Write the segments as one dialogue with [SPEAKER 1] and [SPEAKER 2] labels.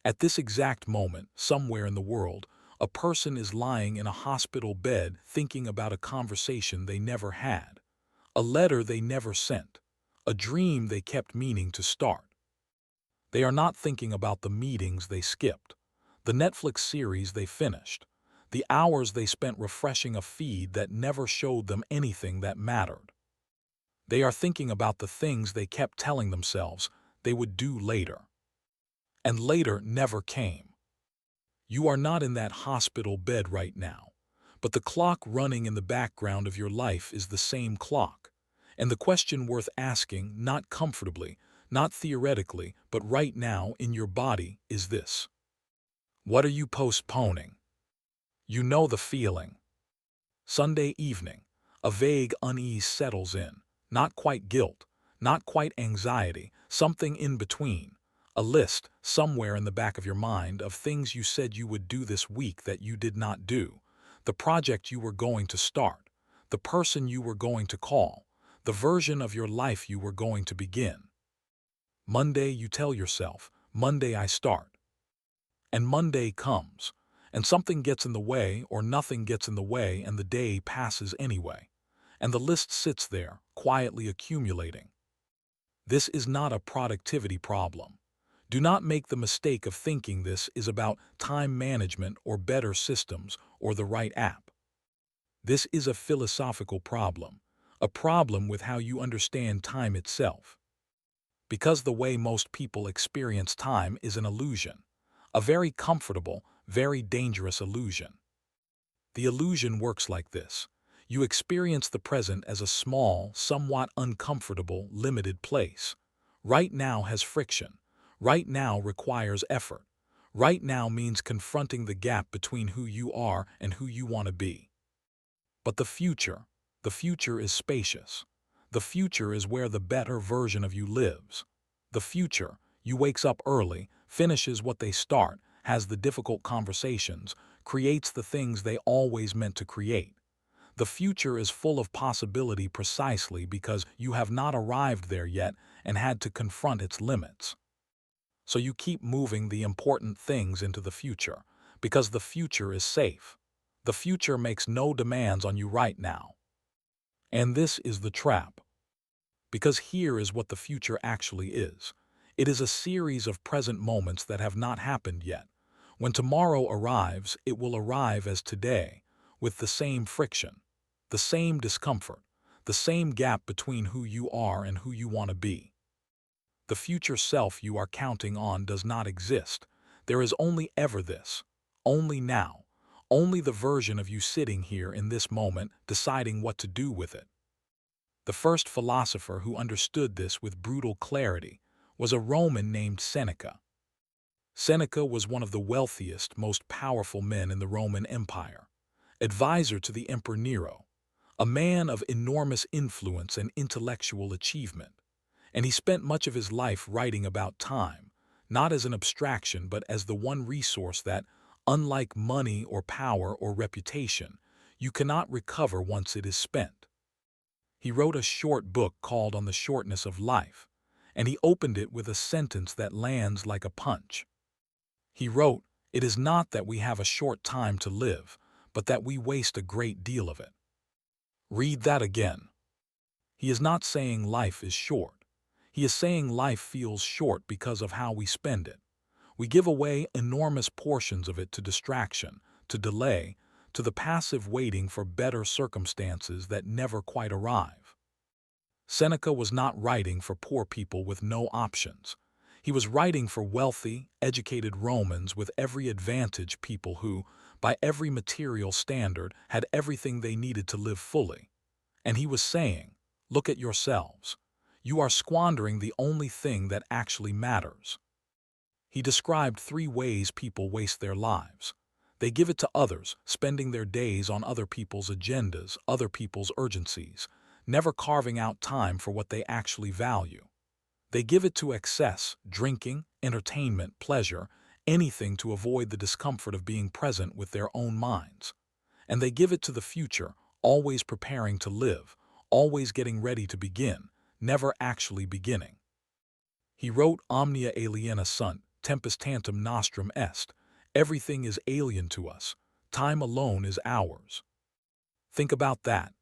[SPEAKER 1] At this exact moment, somewhere in the world, a person is lying in a hospital bed thinking about a conversation they never had, a letter they never sent, a dream they kept meaning to start. They are not thinking about the meetings they skipped, the Netflix series they finished, the hours they spent refreshing a feed that never showed them anything that mattered. They are thinking about the things they kept telling themselves they would do later. And later never came. You are not in that hospital bed right now, but the clock running in the background of your life is the same clock. And the question worth asking, not comfortably, not theoretically, but right now in your body, is this: what are you postponing? You know the feeling. Sunday evening, a vague unease settles in, not quite guilt, not quite anxiety, something in between. A list, somewhere in the back of your mind, of things you said you would do this week that you did not do, the project you were going to start, the person you were going to call, the version of your life you were going to begin. Monday, you tell yourself, Monday I start. And Monday comes, and something gets in the way or nothing gets in the way and the day passes anyway. And the list sits there, quietly accumulating. This is not a productivity problem. Do not make the mistake of thinking this is about time management or better systems or the right app. This is a philosophical problem, a problem with how you understand time itself. Because the way most people experience time is an illusion, a very comfortable, very dangerous illusion. The illusion works like this. You experience the present as a small, somewhat uncomfortable, limited place. Right now has friction. Right now requires effort. Right now means confronting the gap between who you are and who you want to be. But the future is spacious. The future is where the better version of you lives. The future, you wakes up early, finishes what they start, has the difficult conversations, creates the things they always meant to create. The future is full of possibility precisely because you have not arrived there yet and had to confront its limits. So you keep moving the important things into the future, because the future is safe. The future makes no demands on you right now. And this is the trap. Because here is what the future actually is. It is a series of present moments that have not happened yet. When tomorrow arrives, it will arrive as today, with the same friction, the same discomfort, the same gap between who you are and who you want to be. The future self you are counting on does not exist. There is only ever this, only now, only the version of you sitting here in this moment deciding what to do with it. The first philosopher who understood this with brutal clarity was a Roman named Seneca. Seneca was one of the wealthiest, most powerful men in the Roman Empire, advisor to the Emperor Nero, a man of enormous influence and intellectual achievement. And he spent much of his life writing about time, not as an abstraction but as the one resource that, unlike money or power or reputation, you cannot recover once it is spent. He wrote a short book called On the Shortness of Life, and he opened it with a sentence that lands like a punch. He wrote, "It is not that we have a short time to live, but that we waste a great deal of it." Read that again. He is not saying life is short. He is saying life feels short because of how we spend it. We give away enormous portions of it to distraction, to delay, to the passive waiting for better circumstances that never quite arrive. Seneca was not writing for poor people with no options. He was writing for wealthy, educated Romans with every advantage, people who, by every material standard, had everything they needed to live fully. And he was saying, look at yourselves. You are squandering the only thing that actually matters. He described 3 ways people waste their lives. They give it to others, spending their days on other people's agendas, other people's urgencies, never carving out time for what they actually value. They give it to excess, drinking, entertainment, pleasure, anything to avoid the discomfort of being present with their own minds. And they give it to the future, always preparing to live, always getting ready to begin, never actually beginning. He wrote Omnia aliena sunt, tempus tantum nostrum est. Everything is alien to us. Time alone is ours. Think about that.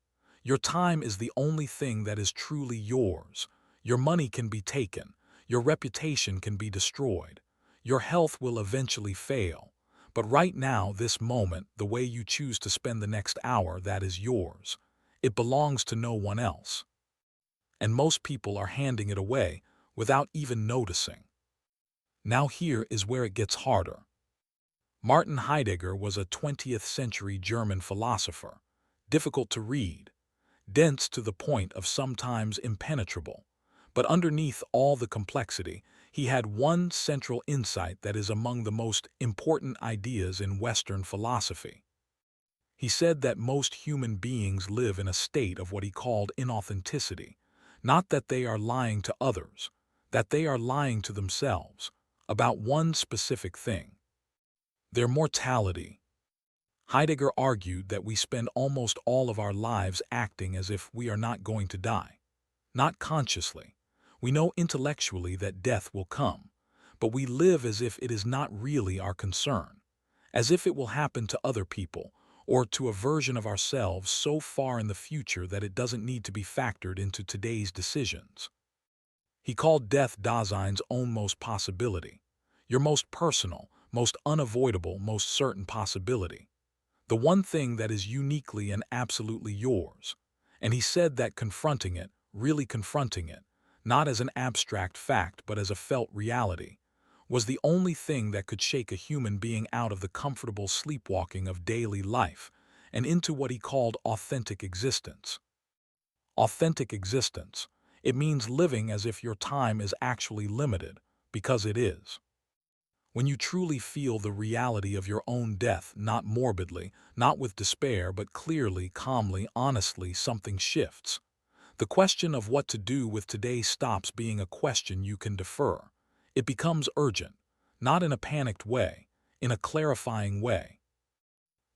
[SPEAKER 1] Your time is the only thing that is truly yours. Your money can be taken. Your reputation can be destroyed. Your health will eventually fail. But right now, this moment, the way you choose to spend the next hour, that is yours. It belongs to no one else. And most people are handing it away without even noticing. Now here is where it gets harder. Martin Heidegger was a 20th century German philosopher, difficult to read, dense to the point of sometimes impenetrable. But underneath all the complexity, he had one central insight that is among the most important ideas in Western philosophy. He said that most human beings live in a state of what he called inauthenticity, not that they are lying to others, that they are lying to themselves about one specific thing: their mortality. Heidegger argued that we spend almost all of our lives acting as if we are not going to die. Not consciously. We know intellectually that death will come, but we live as if it is not really our concern, as if it will happen to other people or to a version of ourselves so far in the future that it doesn't need to be factored into today's decisions. He called death Dasein's own most possibility, your most personal, most unavoidable, most certain possibility, the one thing that is uniquely and absolutely yours. And he said that confronting it, really confronting it, not as an abstract fact but as a felt reality, was the only thing that could shake a human being out of the comfortable sleepwalking of daily life and into what he called authentic existence. Authentic existence. It means living as if your time is actually limited, because it is. When you truly feel the reality of your own death, not morbidly, not with despair, but clearly, calmly, honestly, something shifts. The question of what to do with today stops being a question you can defer. It becomes urgent, not in a panicked way, in a clarifying way.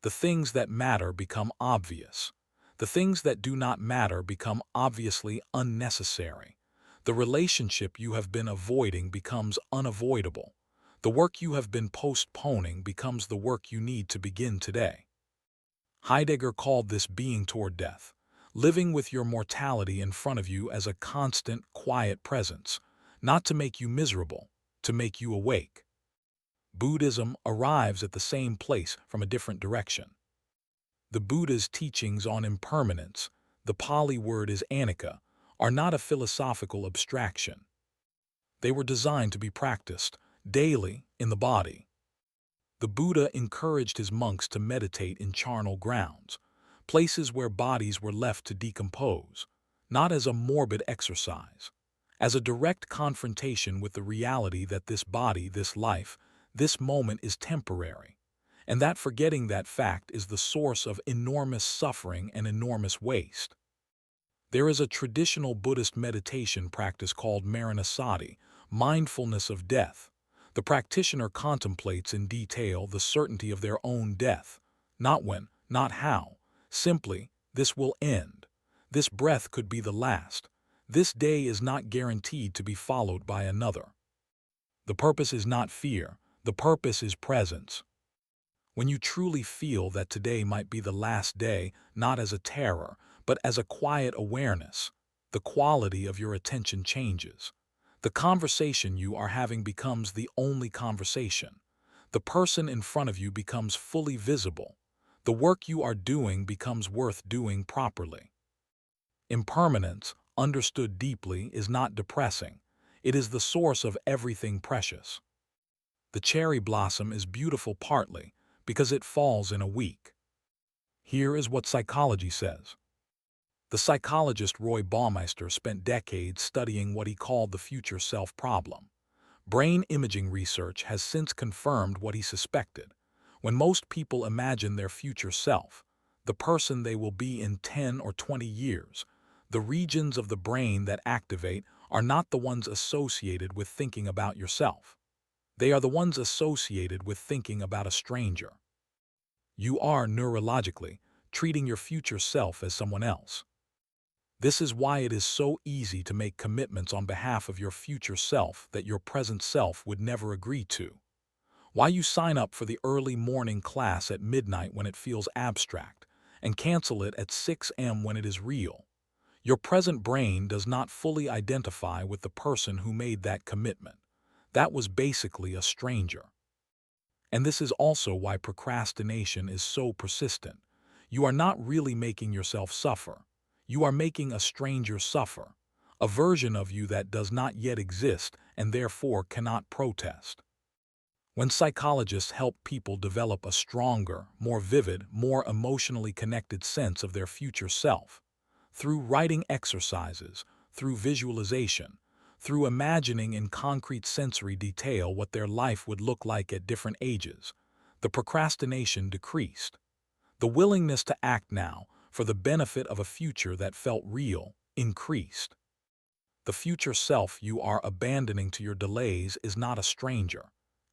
[SPEAKER 1] The things that matter become obvious. The things that do not matter become obviously unnecessary. The relationship you have been avoiding becomes unavoidable. The work you have been postponing becomes the work you need to begin today. Heidegger called this being toward death, living with your mortality in front of you as a constant, quiet presence, not to make you miserable, to make you awake. Buddhism arrives at the same place from a different direction. The Buddha's teachings on impermanence, the Pali word is anicca, are not a philosophical abstraction. They were designed to be practiced daily in the body. The Buddha encouraged his monks to meditate in charnel grounds, places where bodies were left to decompose, not as a morbid exercise, as a direct confrontation with the reality that this body, this life, this moment is temporary, and that forgetting that fact is the source of enormous suffering and enormous waste. There is a traditional Buddhist meditation practice called Maranasati, mindfulness of death. The practitioner contemplates in detail the certainty of their own death, not when, not how, simply, this will end. This breath could be the last. This day is not guaranteed to be followed by another. The purpose is not fear, the purpose is presence. When you truly feel that today might be the last day, not as a terror, but as a quiet awareness, the quality of your attention changes. The conversation you are having becomes the only conversation. The person in front of you becomes fully visible. The work you are doing becomes worth doing properly. Impermanence, understood deeply, is not depressing. It is the source of everything precious. The cherry blossom is beautiful partly because it falls in a week. Here is what psychology says. The psychologist Roy Baumeister spent decades studying what he called the future self problem. Brain imaging research has since confirmed what he suspected. When most people imagine their future self, the person they will be in 10 or 20 years, the regions of the brain that activate are not the ones associated with thinking about yourself. They are the ones associated with thinking about a stranger. You are neurologically treating your future self as someone else. This is why it is so easy to make commitments on behalf of your future self that your present self would never agree to. Why you sign up for the early morning class at midnight when it feels abstract, and cancel it at 6 a.m. when it is real. Your present brain does not fully identify with the person who made that commitment. That was basically a stranger. And this is also why procrastination is so persistent. You are not really making yourself suffer. You are making a stranger suffer, a version of you that does not yet exist and therefore cannot protest. When psychologists help people develop a stronger, more vivid, more emotionally connected sense of their future self, through writing exercises, through visualization, through imagining in concrete sensory detail what their life would look like at different ages, the procrastination decreased. The willingness to act now, for the benefit of a future that felt real, increased. The future self you are abandoning to your delays is not a stranger.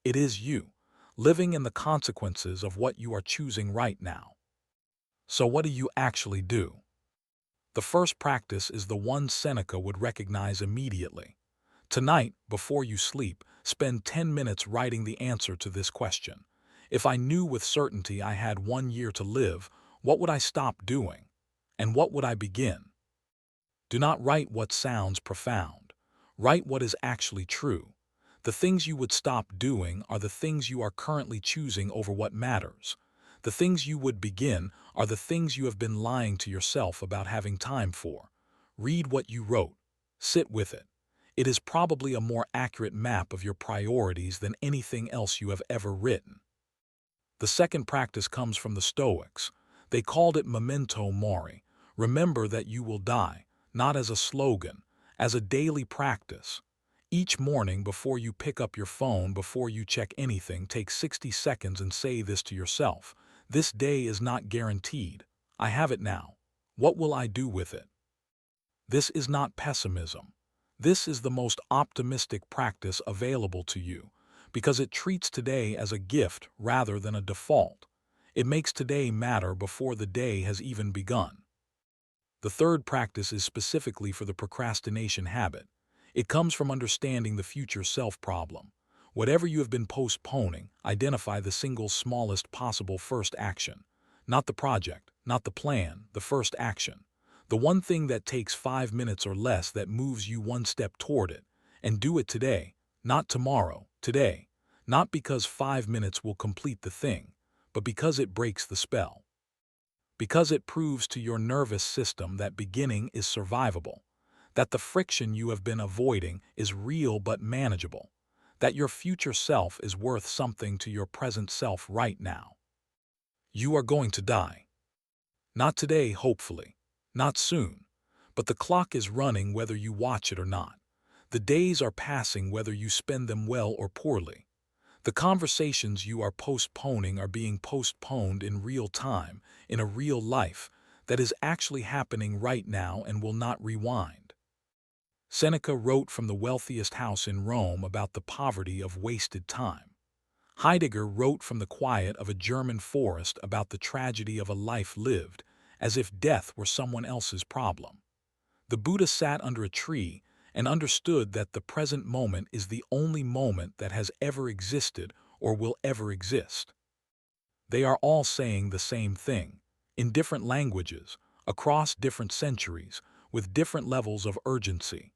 [SPEAKER 1] It is you, living in the consequences of what you are choosing right now. So what do you actually do? The first practice is the one Seneca would recognize immediately. Tonight, before you sleep, spend 10 minutes writing the answer to this question. If I knew with certainty I had 1 year to live, what would I stop doing? And what would I begin? Do not write what sounds profound. Write what is actually true. The things you would stop doing are the things you are currently choosing over what matters. The things you would begin are the things you have been lying to yourself about having time for. Read what you wrote. Sit with it. It is probably a more accurate map of your priorities than anything else you have ever written. The second practice comes from the Stoics. They called it memento mori. Remember that you will die, not as a slogan, as a daily practice. Each morning before you pick up your phone, before you check anything, take 60 seconds and say this to yourself. This day is not guaranteed. I have it now. What will I do with it? This is not pessimism. This is the most optimistic practice available to you, because it treats today as a gift rather than a default. It makes today matter before the day has even begun. The third practice is specifically for the procrastination habit. It comes from understanding the future self problem. Whatever you have been postponing, identify the single smallest possible first action. Not the project, not the plan, the first action. The one thing that takes 5 minutes or less that moves you one step toward it. And do it today, not tomorrow, today. Not because 5 minutes will complete the thing, but because it breaks the spell. Because it proves to your nervous system that beginning is survivable, that the friction you have been avoiding is real but manageable, that your future self is worth something to your present self right now. You are going to die. Not today, hopefully. Not soon. But the clock is running whether you watch it or not. The days are passing whether you spend them well or poorly. The conversations you are postponing are being postponed in real time, in a real life, that is actually happening right now and will not rewind. Seneca wrote from the wealthiest house in Rome about the poverty of wasted time. Heidegger wrote from the quiet of a German forest about the tragedy of a life lived, as if death were someone else's problem. The Buddha sat under a tree and understood that the present moment is the only moment that has ever existed or will ever exist. They are all saying the same thing, in different languages, across different centuries, with different levels of urgency.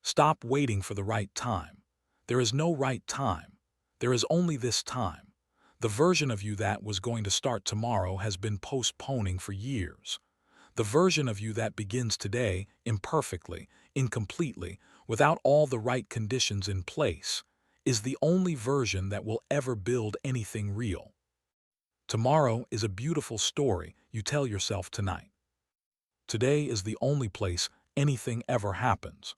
[SPEAKER 1] Stop waiting for the right time. There is no right time. There is only this time. The version of you that was going to start tomorrow has been postponing for years. The version of you that begins today, imperfectly, incompletely, without all the right conditions in place, is the only version that will ever build anything real. Tomorrow is a beautiful story you tell yourself tonight. Today is the only place anything ever happens.